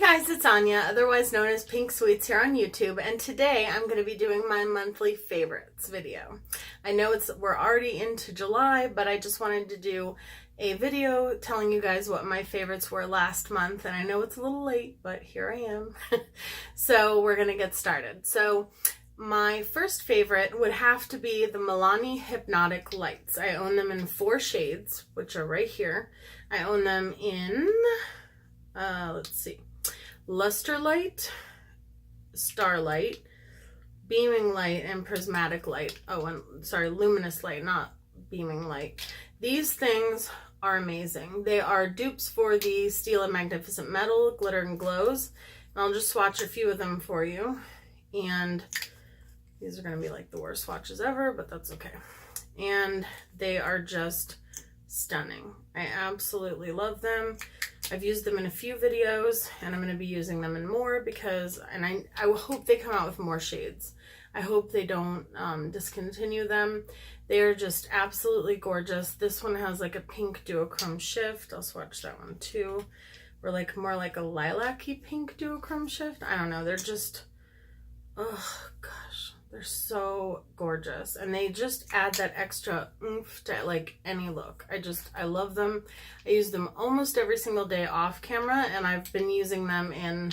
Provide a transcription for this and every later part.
guys, it's Anya, otherwise known as Pink Sweets here on YouTube, and today I'm going to be doing my monthly favorites video. I know we're already into July, but I just wanted to do a video telling you guys what my favorites were last month, and I know it's a little late, but here I am. So we're going to get started. So my first favorite would have to be the Milani Hypnotic Lights. I own them in 4 shades, which are right here. I own them in, let's see, Luster Light, Starlight, Beaming Light, and Prismatic Light. Oh, and sorry, Luminous Light, not Beaming Light. These things are amazing. They are dupes for the Steel and Magnificent Metal Glitter and Glows. And I'll just swatch a few of them for you. And these are going to be like the worst swatches ever, but that's okay. And they are just stunning. I absolutely love them. I've used them in a few videos, and I'm going to be using them in more because, and I hope they come out with more shades. I hope they don't discontinue them. They are just absolutely gorgeous. This one has like a pink duochrome shift. I'll swatch that one too. Or like more like a lilac-y pink duochrome shift. I don't know. They're just, oh gosh, they're so gorgeous. And they just add that extra oomph to like any look. I love them. I use them almost every single day off camera, and I've been using them in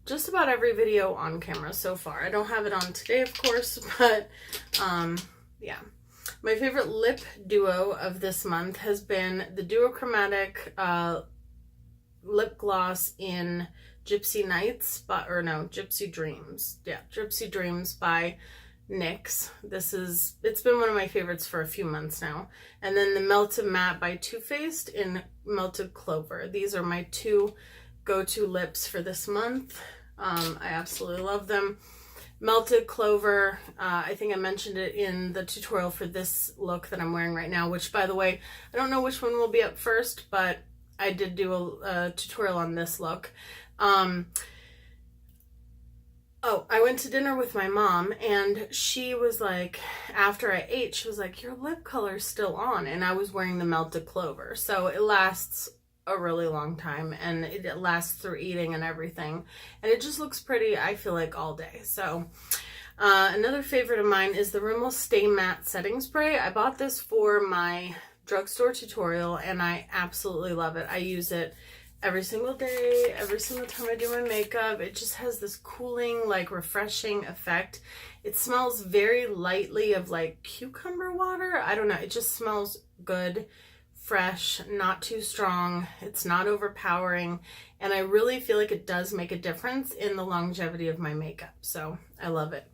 just about every video on camera so far. I don't have it on today, of course, but yeah. My favorite lip duo of this month has been the duochromatic lip gloss in Gypsy Nights, Gypsy Dreams. Yeah, Gypsy Dreams by NYX. It's been one of my favorites for a few months now. And then the Melted Matte by Too Faced in Melted Clover. These are my 2 go-to lips for this month. I absolutely love them. Melted Clover, I think I mentioned it in the tutorial for this look that I'm wearing right now, which, by the way, I don't know which one will be up first, but I did do a tutorial on this look. Oh, I went to dinner with my mom, and she was like, after I ate, she was like, your lip color's still on, and I was wearing the Melted Clover, so it lasts a really long time, and it lasts through eating and everything, and it just looks pretty, I feel like, all day. So another favorite of mine is the Rimmel Stay Matte Setting Spray. I bought this for my drugstore tutorial, and I absolutely love it. I use it every single day, every single time I do my makeup. It just has this cooling, like refreshing effect. It smells very lightly of like cucumber water. I don't know, it just smells good, fresh, not too strong. It's not overpowering, and I really feel like it does make a difference in the longevity of my makeup, so I love it.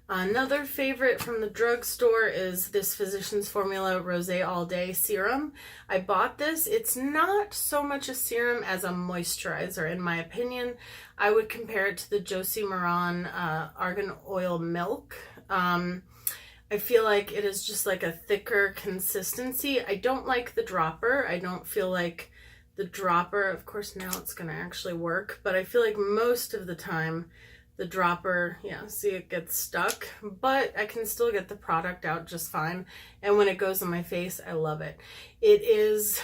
Another favorite from the drugstore is this Physicians Formula Rosé All Day Serum. I bought this. It's not so much a serum as a moisturizer, in my opinion. I would compare it to the Josie Maran Argan Oil Milk. I feel like it is just like a thicker consistency. I don't like the dropper. I don't feel like the dropper, of course now it's going to actually work, but I feel like most of the time the dropper, yeah, see, it gets stuck, but I can still get the product out just fine. And when it goes on my face, I love it. It is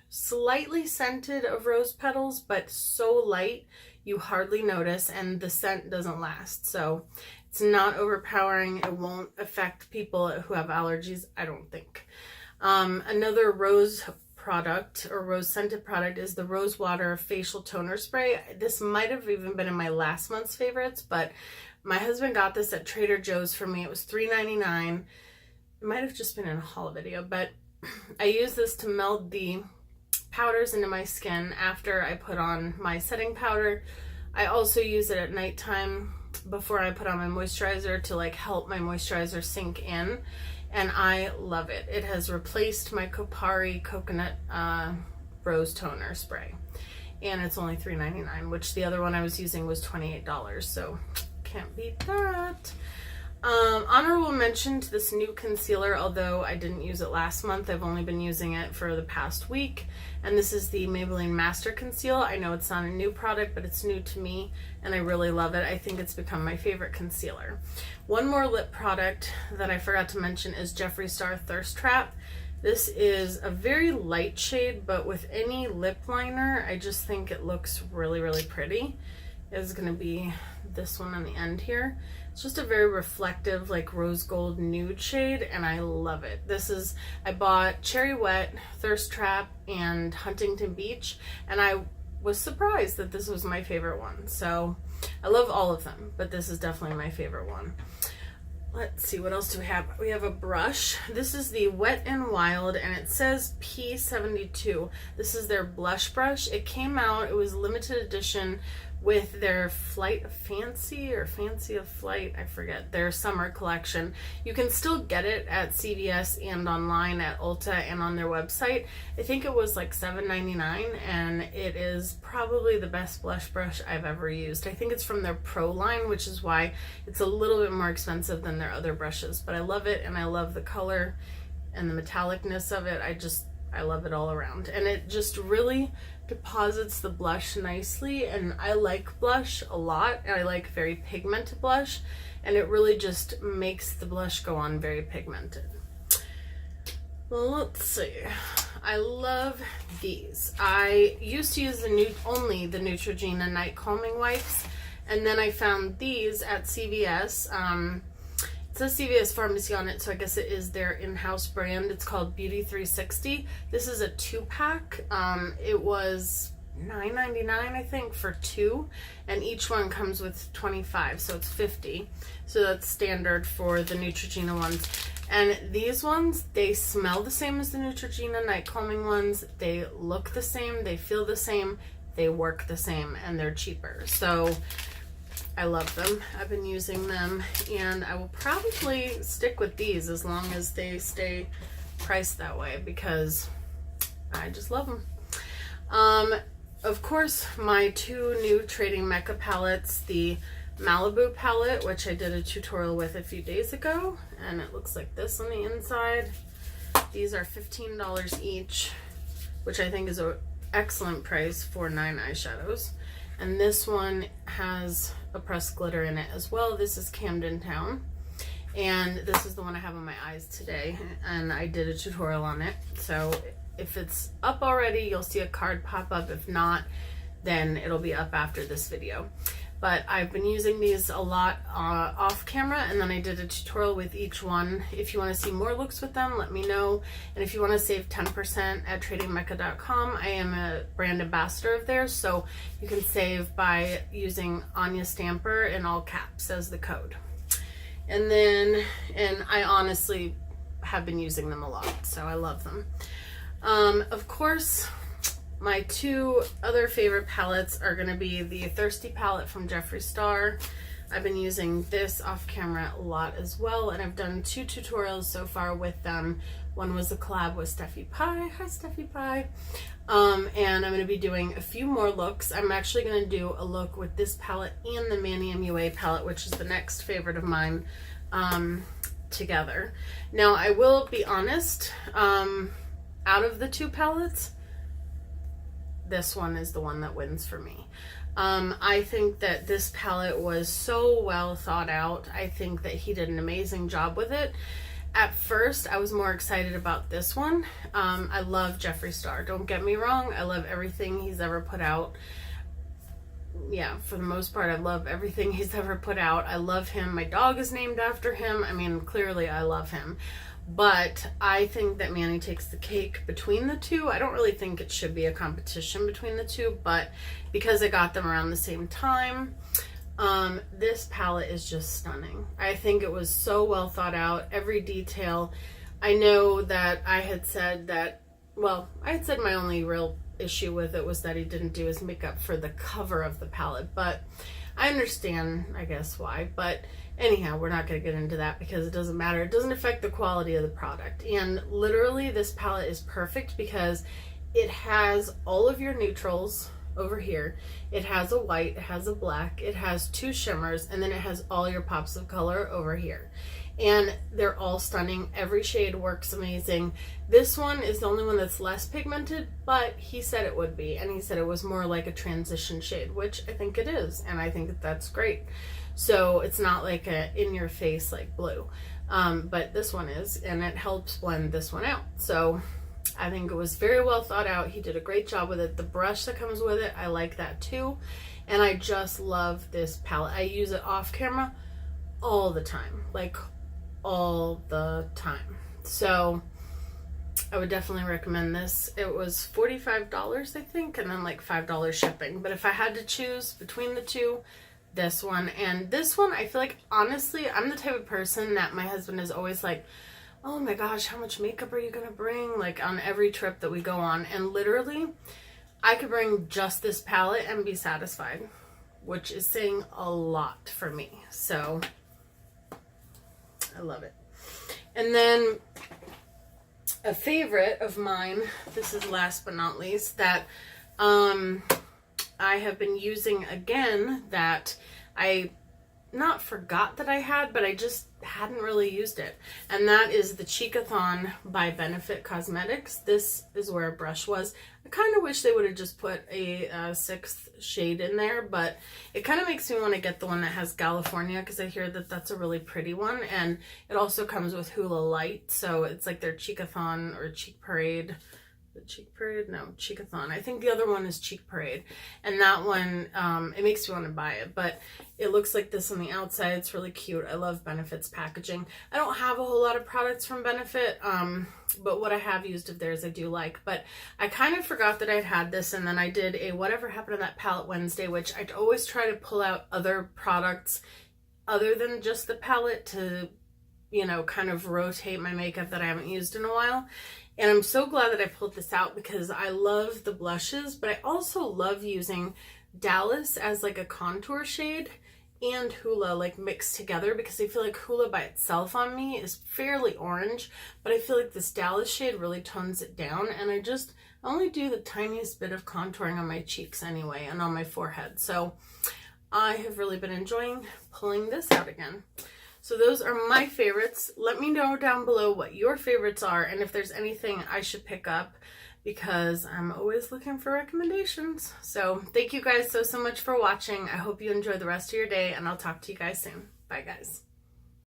slightly scented of rose petals, but so light you hardly notice, and the scent doesn't last. So it's not overpowering. It won't affect people who have allergies, I don't think. Another rose product or rose scented product is the Rose Water Facial Toner Spray. This might have even been in my last month's favorites, but my husband got this at Trader Joe's for me. It was $3.99. It might have just been in a haul video, but I use this to meld the powders into my skin after I put on my setting powder. I also use it at nighttime before I put on my moisturizer to like help my moisturizer sink in, and I love it. It has replaced my Kopari Coconut Rose Toner Spray, and it's only $3.99, which the other one I was using was $28, so can't beat that. Honorable mention to this new concealer, although I didn't use it last month. I've only been using it for the past week, and this is the Maybelline Master Conceal. I know it's not a new product, but it's new to me, and I really love it. I think it's become my favorite concealer. One more lip product that I forgot to mention is Jeffree Star Thirst Trap. This is a very light shade, but with any lip liner, I just think it looks really, really pretty. It's gonna be this one on the end here. It's just a very reflective, like rose gold nude shade, and I love it. I bought Cherry Wet, Thirst Trap, and Huntington Beach, and I was surprised that this was my favorite one. So I love all of them, but this is definitely my favorite one. Let's see, what else do we have? We have a brush. This is the Wet n Wild, and it says P72. This is their blush brush. It came out, it was limited edition with their Flight of Fancy or Fancy of Flight, I forget, their summer collection. You can still get it at CVS and online at Ulta and on their website. I think it was like $7.99, and it is probably the best blush brush I've ever used. I think it's from their Pro line, which is why it's a little bit more expensive than their other brushes, but I love it, and I love the color and the metallicness of it. I love it all around, and it just really deposits the blush nicely, and I like blush a lot, and I like very pigmented blush, and it really just makes the blush go on very pigmented. Well, let's see. I love these. I used to use only the Neutrogena Night Calming Wipes, and then I found these at CVS. It says CVS Pharmacy on it, so I guess it is their in-house brand. It's called Beauty 360. This is a 2-pack. It was $9.99, I think, for 2, and each one comes with 25, so it's 50. So that's standard for the Neutrogena ones. And these ones, they smell the same as the Neutrogena Night Calming ones. They look the same, they feel the same, they work the same, and they're cheaper. So I love them. I've been using them, and I will probably stick with these as long as they stay priced that way, because I just love them. Of course, my 2 new Trading Mecca palettes, the Malibu palette, which I did a tutorial with a few days ago, and it looks like this on the inside. These are $15 each, which I think is an excellent price for 9 eyeshadows. And this one has a pressed glitter in it as well. This is Camden Town, and this is the one I have on my eyes today, and I did a tutorial on it. So if it's up already, you'll see a card pop up. If not, then it'll be up after this video. But I've been using these a lot off camera, and then I did a tutorial with each one. If you want to see more looks with them, let me know. And if you want to save 10% at tradingmecca.com, I am a brand ambassador of theirs, so you can save by using Anya Stamper in all caps as the code. And I honestly have been using them a lot, so I love them. Of course, my 2 other favorite palettes are going to be the Thirsty palette from Jeffree Star. I've been using this off camera a lot as well, and I've done 2 tutorials so far with them. One was a collab with Steffi Pie. Hi, Steffi Pie. And I'm going to be doing a few more looks. I'm actually going to do a look with this palette and the Manny MUA palette, which is the next favorite of mine, together. Now, I will be honest, out of the 2 palettes, this one is the one that wins for me. I think that this palette was so well thought out. I think that he did an amazing job with it. At first, I was more excited about this one. I love Jeffree Star. Don't get me wrong. I love everything he's ever put out. Yeah, for the most part, I love everything he's ever put out. I love him. My dog is named after him. I mean, clearly I love him. But I think that Manny takes the cake between the 2. I don't really think it should be a competition between the 2, but because I got them around the same time, this palette is just stunning. I think it was so well thought out, every detail. I know that I had said that, well, I had said my only real issue with it was that he didn't do his makeup for the cover of the palette, but I understand, I guess, why. But anyhow, we're not going to get into that because it doesn't matter. It doesn't affect the quality of the product. And literally, this palette is perfect because it has all of your neutrals over here. It has a white, it has a black, it has 2 shimmers, and then it has all your pops of color over here. And they're all stunning. Every shade works amazing. This one is the only one that's less pigmented, but he said it would be, and he said it was more like a transition shade, which I think it is, and I think that that's great. So it's not like a in-your-face like blue. but this one is, and it helps blend this one out. So I think it was very well thought out. He did a great job with it. The brush that comes with it, I like that too. And I just love this palette. I use it off camera all the time, like all the time. So I would definitely recommend this. It was $45, I think, and then like $5 shipping. But if I had to choose between the two, this one and this one, I feel like, honestly, I'm the type of person that my husband is always like, oh my gosh, how much makeup are you gonna bring? Like on every trip that we go on. And literally, I could bring just this palette and be satisfied, which is saying a lot for me. So I love it. And then a favorite of mine, this is last but not least, that I have been using again, that I not forgot that I had, but I just hadn't really used it. And that is the Cheekathon by Benefit Cosmetics. This is where a brush was. I kind of wish they would have just put a sixth shade in there, but it kind of makes me want to get the one that has California, because I hear that that's a really pretty one. And it also comes with Hula Light, so it's like their Cheekathon or Cheek Parade. Cheek Parade? No, Cheekathon. I think the other one is Cheek Parade. And that one, it makes me want to buy it. But it looks like this on the outside. It's really cute. I love Benefit's packaging. I don't have a whole lot of products from Benefit, but what I have used of theirs I do like. But I kind of forgot that I'd had this, and then I did a Whatever Happened to That Palette Wednesday, which I'd always try to pull out other products other than just the palette to, you know, kind of rotate my makeup that I haven't used in a while. And I'm so glad that I pulled this out, because I love the blushes, but I also love using Dallas as like a contour shade and Hula like mixed together, because I feel like Hula by itself on me is fairly orange, but I feel like this Dallas shade really tones it down. And I only do the tiniest bit of contouring on my cheeks anyway, and on my forehead. So I have really been enjoying pulling this out again. So those are my favorites. Let me know down below what your favorites are, and if there's anything I should pick up, because I'm always looking for recommendations. So thank you guys so much for watching. I hope you enjoy the rest of your day, and I'll talk to you guys soon. Bye guys.